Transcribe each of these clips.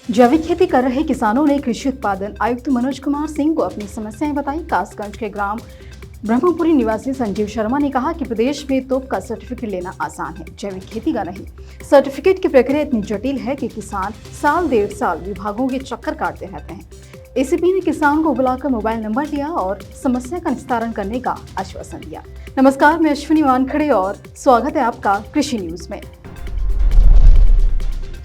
जैविक खेती कर रहे किसानों ने कृषि उत्पादन आयुक्त मनोज कुमार सिंह को अपनी समस्याएं बताई। कासगंज के ग्राम ब्रह्मपुरी निवासी संजीव शर्मा ने कहा कि प्रदेश में तोप का सर्टिफिकेट लेना आसान है, जैविक खेती का नहीं। सर्टिफिकेट की प्रक्रिया इतनी जटिल है कि किसान साल डेढ़ साल विभागों के चक्कर काटते रहते हैं। एसीपी ने किसान को बुलाकर मोबाइल नंबर लिया और समस्या का निस्तारण करने का आश्वासन दिया। नमस्कार, मैं अश्विनी वानखड़े और स्वागत है आपका कृषि न्यूज में।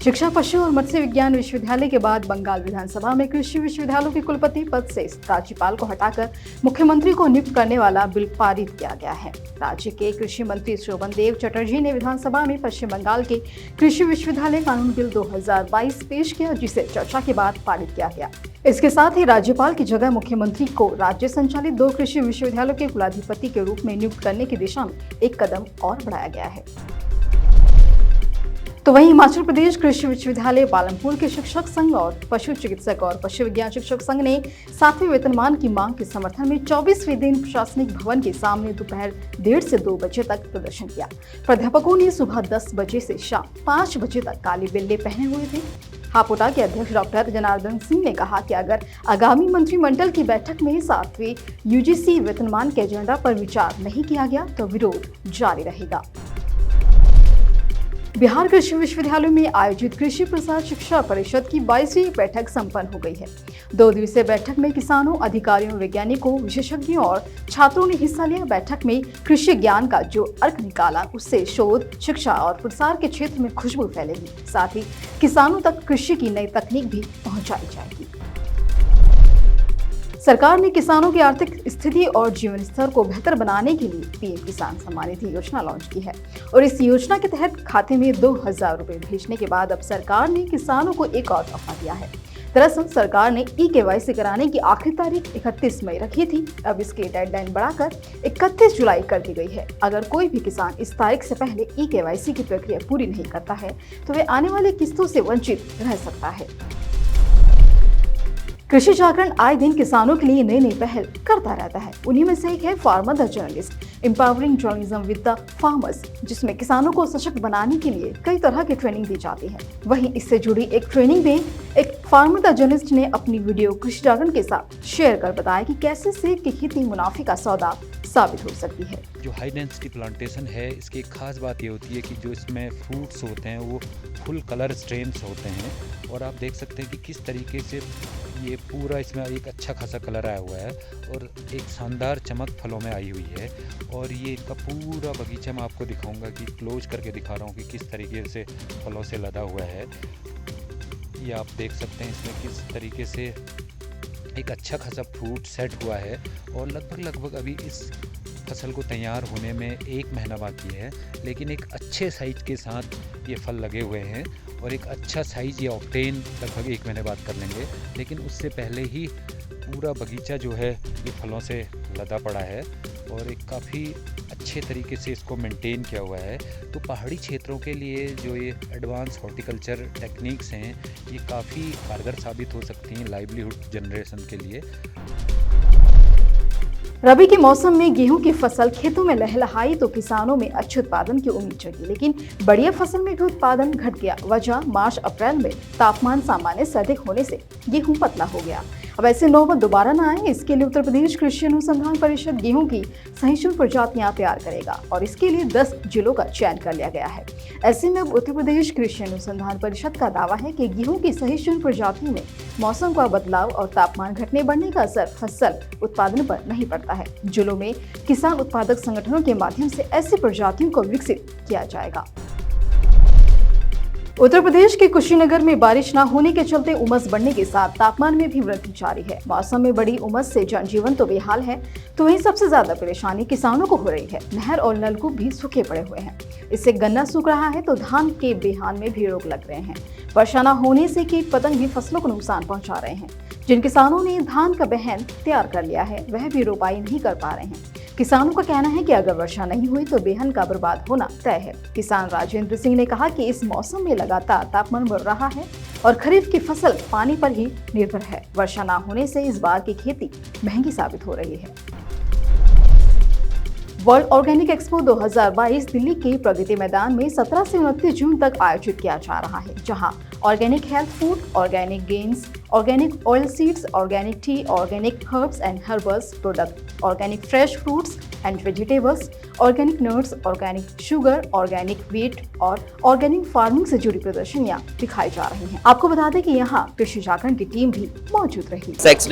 शिक्षा, पशु और मत्स्य विज्ञान विश्वविद्यालय के बाद बंगाल विधानसभा में कृषि विश्वविद्यालयों के कुलपति पद से राज्यपाल को हटाकर मुख्यमंत्री को नियुक्त करने वाला बिल पारित किया गया है। राज्य के कृषि मंत्री शोभन देव चटर्जी ने विधानसभा में पश्चिम बंगाल के कृषि विश्वविद्यालय कानून बिल 2022 पेश किया, जिसे चर्चा के बाद पारित किया गया। इसके साथ ही राज्यपाल की जगह मुख्यमंत्री को राज्य संचालित 2 कृषि विश्वविद्यालयों के कुलाधिपति के रूप में नियुक्त करने की दिशा में एक कदम और बढ़ाया गया है। तो वहीं हिमाचल प्रदेश कृषि विश्वविद्यालय पालमपुर के शिक्षक संघ और पशु चिकित्सक और पशु विज्ञान शिक्षक संघ ने 7वें वेतनमान की मांग के समर्थन में 24वें दिन प्रशासनिक भवन के सामने दोपहर 1:30 से 2 बजे तक प्रदर्शन किया। प्राध्यापकों ने सुबह 10 बजे से शाम 5 बजे तक काले बिल्ले पहने हुए थे। हापोटा के अध्यक्ष डॉक्टर जनार्दन सिंह ने कहा कि अगर आगामी मंत्रिमंडल की बैठक में 7वें यूजीसी वेतनमान के एजेंडा पर विचार नहीं किया गया तो विरोध जारी रहेगा। बिहार कृषि विश्वविद्यालय में आयोजित कृषि प्रसार शिक्षा परिषद की 22वीं बैठक संपन्न हो गई है। 2 दिवसीय बैठक में किसानों, अधिकारियों, वैज्ञानिकों, विशेषज्ञों और छात्रों ने हिस्सा लिया। बैठक में कृषि ज्ञान का जो अर्क निकाला, उससे शोध, शिक्षा और प्रसार के क्षेत्र में खुशबू फैलेगी। साथ ही किसानों तक कृषि की नई तकनीक भी पहुंचाई जाएगी। सरकार ने किसानों की आर्थिक स्थिति और जीवन स्तर को बेहतर बनाने के लिए पीएम किसान सम्मान निधि योजना लॉन्च की है और इस योजना के तहत खाते में 2000 रुपए भेजने के बाद अब सरकार ने किसानों को एक और तोहफा दिया है। दरअसल सरकार ने ई-केवाईसी कराने की आखिरी तारीख 31 मई रखी थी। अब इसकी डेडलाइन बढ़ाकर 31 जुलाई कर दी गई है। अगर कोई भी किसान इस तारीख से पहले ई-केवाईसी की प्रक्रिया पूरी नहीं करता है तो वे आने वाली किस्तों से वंचित रह सकता है। कृषि जागरण आए दिन किसानों के लिए नई नई पहल करता रहता है। उन्हीं में से एक है farmer the journalist, empowering journalism with the farmers, जिसमें किसानों को सशक्त बनाने के लिए कई तरह की ट्रेनिंग दी जाती है। वहीं इससे जुड़ी एक ट्रेनिंग में एक फार्मर द जर्नलिस्ट ने अपनी वीडियो कृषि जागरण के साथ शेयर कर बताया कि कैसे सेब की खेती मुनाफे का सौदा साबित हो सकती है। जो हाई डेंसिटी प्लांटेशन है, इसकी एक खास बात ये होती है कि जो इसमें फ्रूट्स होते हैं वो फुल कलर स्ट्रेन्स होते हैं और आप देख सकते हैं कि किस तरीके से ये पूरा इसमें एक अच्छा खासा कलर आया हुआ है और एक शानदार चमक फलों में आई हुई है। और ये इनका पूरा बगीचा मैं आपको दिखाऊंगा कि क्लोज करके दिखा रहा हूँ कि किस तरीके से फलों से लदा हुआ है। ये आप देख सकते हैं इसमें किस तरीके से एक अच्छा खासा फ्रूट सेट हुआ है और लगभग अभी इस फसल को तैयार होने में 1 महीना बाकी है, लेकिन एक अच्छे साइज के साथ ये फल लगे हुए हैं और एक अच्छा साइज ये ऑब्टेन लगभग 1 महीने बाद कर लेंगे। लेकिन उससे पहले ही पूरा बगीचा जो है ये फलों से लदा पड़ा है और एक काफ़ी अच्छे तरीके से इसको मेंटेन किया हुआ है। तो पहाड़ी क्षेत्रों के लिए जो ये एडवांस हॉर्टिकल्चर टेक्निक्स हैं, ये काफ़ी कारगर साबित हो सकती हैं लाइवलीहुड जनरेशन के लिए। रबी के मौसम में गेहूं की फसल खेतों में लहलहाई तो किसानों में अच्छे उत्पादन की उम्मीद जगी, लेकिन बढ़िया फसल में भी उत्पादन घट गया। वजह मार्च अप्रैल में तापमान सामान्य से अधिक होने से गेहूं पतला हो गया। अब ऐसे नौबत दोबारा न आए, इसके लिए उत्तर प्रदेश कृषि अनुसंधान परिषद गेहूं की सहिष्णु प्रजातियां तैयार करेगा और इसके लिए 10 जिलों का चयन कर लिया गया है। ऐसे में उत्तर प्रदेश कृषि अनुसंधान परिषद का दावा है कि गेहूं की सहिष्णु प्रजातियों में मौसम का बदलाव और तापमान घटने बढ़ने का असर फसल उत्पादन पर नहीं पड़ता है। जिलों में किसान उत्पादक संगठनों के माध्यम से ऐसी प्रजातियों को विकसित किया जाएगा। उत्तर प्रदेश के कुशीनगर में बारिश न होने के चलते उमस बढ़ने के साथ तापमान में भी वृद्धि जारी है। मौसम में बड़ी उमस से जनजीवन तो बेहाल है, तो वहीं सबसे ज्यादा परेशानी किसानों को हो रही है। नहर और नलकूप भी सूखे पड़े हुए हैं। इससे गन्ना सूख रहा है तो धान के बेहान में भी रोग लग रहे हैं। वर्षा न होने से कीट पतंग भी फसलों को नुकसान पहुंचा रहे हैं। जिन किसानों ने धान का बहन तैयार कर लिया है, वह भी रोपाई नहीं कर पा रहे हैं। किसानों का कहना है कि अगर वर्षा नहीं हुई तो बेहन का बर्बाद होना तय है। किसान राजेंद्र सिंह ने कहा कि इस मौसम में लगातार तापमान बढ़ रहा है और खरीफ की फसल पानी पर ही निर्भर है। वर्षा न होने से इस बार की खेती महंगी साबित हो रही है। वर्ल्ड ऑर्गेनिक एक्सपो 2022 दिल्ली के प्रगति मैदान में 17 से 29 जून तक आयोजित किया जा रहा है, जहां organic health food, organic gains, organic oil seeds, organic T, organic herbs and herbals product, organic fresh fruits and vegetables, organic nuts, organic sugar, organic wheat और ऑर्गेनिक फार्मिंग से जुड़ी प्रदर्शनियां दिखाई जा रही हैं। आपको बता दें कि यहाँ कृषि जागरण की टीम भी मौजूद रही। सेक्स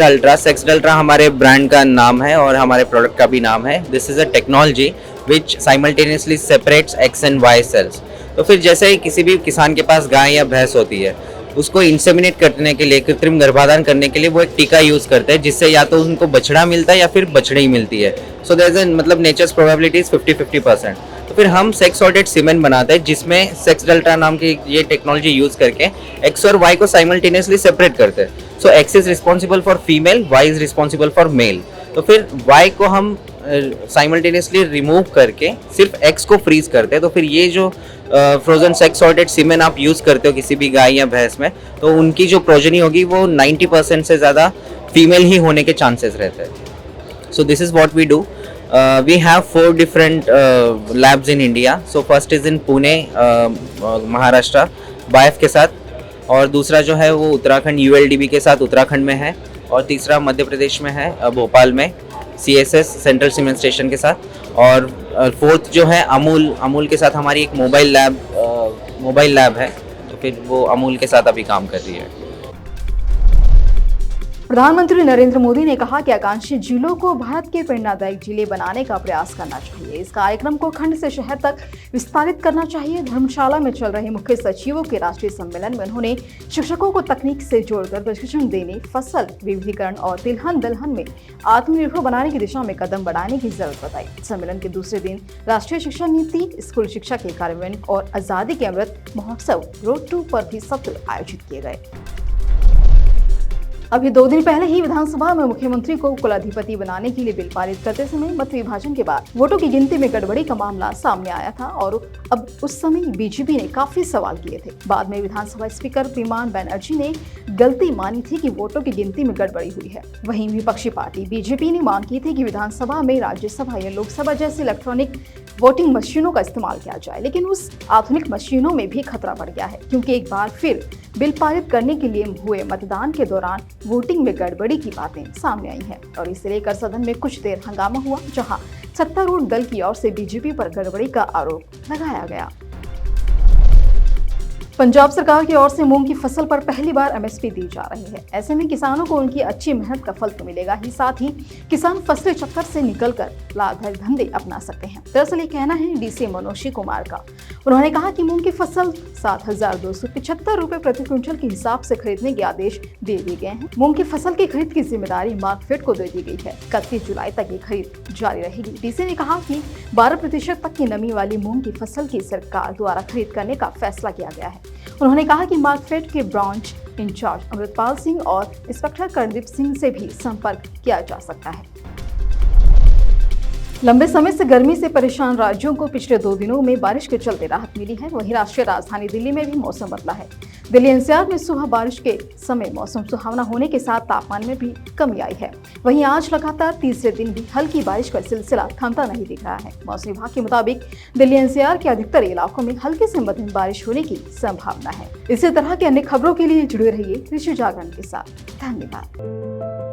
अल्ट्रा हमारे ब्रांड का नाम है और हमारे प्रोडक्ट का भी नाम है। This is a technology which simultaneously separates x and y cells. तो फिर जैसे ही किसी भी किसान के पास गाय या भैंस होती है, उसको इंसेमिनेट करने के लिए, कृत्रिम गर्भाधान करने के लिए वो एक टीका यूज करते हैं, जिससे या तो उनको बछड़ा मिलता है या फिर बछड़ी मिलती है। सो देयर इज मतलब नेचर्स प्रोबेबिलिटी इज 50-50%। तो फिर हम सेक्स सॉर्टेड सीमेंट बनाते हैं, जिसमें सेक्स डेल्टा नाम की ये टेक्नोलॉजी यूज करके एक्स और वाई को साइमल्टेनियसली सेपरेट करते हैं। So X is responsible for female, Y is responsible for male. तो फिर वाई को हम साइमल्टेनियसली रिमूव करके सिर्फ एक्स को फ्रीज करते हैं। तो फिर ये जो फ्रोजन सेक्स सॉर्टेड सीमेन आप यूज़ करते हो किसी भी गाय या भैंस में, तो उनकी जो प्रोजनी होगी वो 90% से ज़्यादा फीमेल ही होने के चांसेस रहते हैं। So this is what we do. We have 4 different labs in India. So first is in Pune, Maharashtra, BAIF के साथ, और दूसरा जो है वो उत्तराखंड ULDB के साथ उत्तराखंड में है, और तीसरा मध्य प्रदेश में है, भोपाल में CSS सेंट्रल सीमेंट स्टेशन के साथ, और फोर्थ जो है अमूल के साथ हमारी एक मोबाइल लैब है। तो फिर वो अमूल के साथ अभी काम कर रही है। प्रधानमंत्री नरेंद्र मोदी ने कहा कि आकांक्षी जिलों को भारत के प्रेरणादायक जिले बनाने का प्रयास करना चाहिए। इस कार्यक्रम को खंड से शहर तक विस्तारित करना चाहिए। धर्मशाला में चल रहे मुख्य सचिवों के राष्ट्रीय सम्मेलन में उन्होंने शिक्षकों को तकनीक से जोड़कर प्रशिक्षण देने, फसल विविधीकरण और तिलहन दलहन में आत्मनिर्भर बनाने की दिशा में कदम बढ़ाने की जरूरत बताई। सम्मेलन के दूसरे दिन राष्ट्रीय शिक्षा नीति, स्कूल शिक्षा के कार्यान्वयन और आजादी के अमृत महोत्सव रोड टू पर भी सत्र आयोजित किए गए। अभी 2 दिन पहले ही विधानसभा में मुख्यमंत्री को कुलाधिपति बनाने के लिए बिल पारित करते समय मत विभाजन के बाद वोटों की गिनती में गड़बड़ी का मामला सामने आया था और अब उस समय बीजेपी ने काफी सवाल किए थे। बाद में विधानसभा स्पीकर विमान बनर्जी ने गलती मानी थी कि वोटों की गिनती में गड़बड़ी हुई है। वहीं विपक्षी पार्टी बीजेपी ने मांग की थी कि विधानसभा में राज्यसभा या लोकसभा जैसी इलेक्ट्रॉनिक वोटिंग मशीनों का इस्तेमाल किया जाए, लेकिन उस आधुनिक मशीनों में भी खतरा बढ़ गया है, क्योंकि एक बार फिर बिल पारित करने के लिए हुए मतदान के दौरान वोटिंग में गड़बड़ी की बातें सामने आई हैं और इसे लेकर सदन में कुछ देर हंगामा हुआ, जहां सत्तारूढ़ दल की ओर से बीजेपी पर गड़बड़ी का आरोप लगाया गया। पंजाब सरकार की ओर से मूंग की फसल पर पहली बार MSP दी जा रही है। ऐसे में किसानों को उनकी अच्छी मेहनत का फल तो मिलेगा ही, साथ ही किसान फसली चक्कर से निकलकर लाभदायक धंधे अपना सकते हैं। दरअसल ये कहना है DC मनोषी कुमार का। उन्होंने कहा कि मूंग की फसल 7,275 रुपए प्रति क्विंटल के हिसाब से खरीदने के आदेश दे दिए गए हैं। मूंग की फसल की खरीद की जिम्मेदारी मार्कफेड को दे दी गई है। 31 जुलाई तक ये खरीद जारी रहेगी। DC ने कहा कि 12% तक की नमी वाली मूंग की फसल की सरकार द्वारा खरीद करने का फैसला किया गया है। उन्होंने कहा कि मार्कफेड के ब्रांच इंचार्ज अमृतपाल सिंह और इंस्पेक्टर कर्णदीप सिंह से भी संपर्क किया जा सकता है। लंबे समय से गर्मी से परेशान राज्यों को पिछले 2 दिनों में बारिश के चलते राहत मिली है। वहीं राष्ट्रीय राजधानी दिल्ली में भी मौसम बदला है। दिल्ली NCR में सुबह बारिश के समय मौसम सुहावना होने के साथ तापमान में भी कमी आई है। वहीं आज लगातार तीसरे दिन भी हल्की बारिश का सिलसिला थमता नहीं दिख रहा है। मौसम विभाग के मुताबिक दिल्ली NCR के अधिकतर इलाकों में हल्की से मध्यम बारिश होने की संभावना है। इसी तरह की अन्य खबरों के लिए जुड़े रहिए कृषि जागरण के साथ। धन्यवाद।